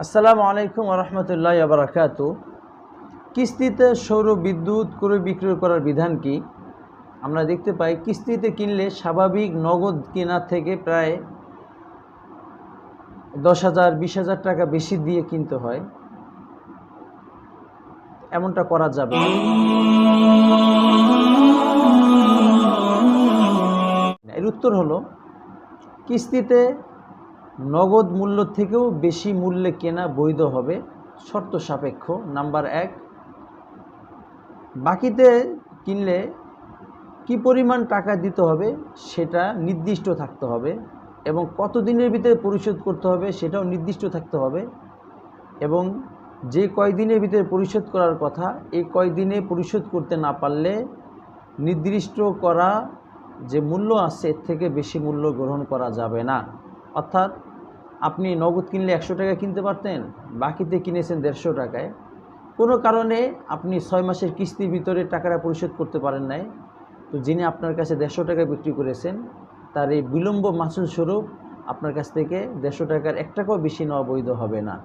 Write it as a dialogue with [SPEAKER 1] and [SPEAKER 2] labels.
[SPEAKER 1] আসসালামু আলাইকুম ওয়া রাহমাতুল্লাহি ওয়া বারাকাতুহু। কিস্তিতে সৌর বিদ্যুৎ ক্রয় বিক্রয় করার বিধান কি? আমরা দেখতে পাই কিস্তিতে কিনলে স্বাভাবিক নগদ কেনার থেকে প্রায় 10,000 20,000 টাকা বেশি দিয়ে কিনতে হয়। এমনটা করা যাবে না। এর উত্তর হলো, কিস্তিতে নগদ মূল্য থেকেও বেশি মূল্যে কেনা বৈধ হবে, শর্ত সাপেক্ষ। নাম্বার 1, বাকিতে কিনলে কি পরিমাণ টাকা দিতে হবে সেটা নির্দিষ্ট থাকতে হবে এবং কত দিনের ভিতরে পরিশোধ করতে হবে সেটাও নির্দিষ্ট থাকতে হবে এবং যে কয়দিনের ভিতরে পরিশোধ করার কথা এই কয়দিনে পরিশোধ করতে না পারলে নির্দিষ্ট করা যে মূল্য আছে এর থেকে বেশি মূল্য গ্রহণ করা যাবে না। অর্থাৎ আপনি নগদ কিনলে 100 টাকা কিনতে পারতেন, বাকিতে কিনেছেন 150 টাকায়। কোনো কারণে আপনি 6 মাসের কিস্তির ভিতরে টাকাটা পরিশোধ করতে পারেন নাই, তো যিনি আপনার কাছে 150 টাকায় বিক্রি করেছেন তার এই বিলম্ব মাসুল স্বরূপ আপনার কাছ থেকে 150 টাকার 1 টাকাও বেশি নেওয়া বৈধ হবে না।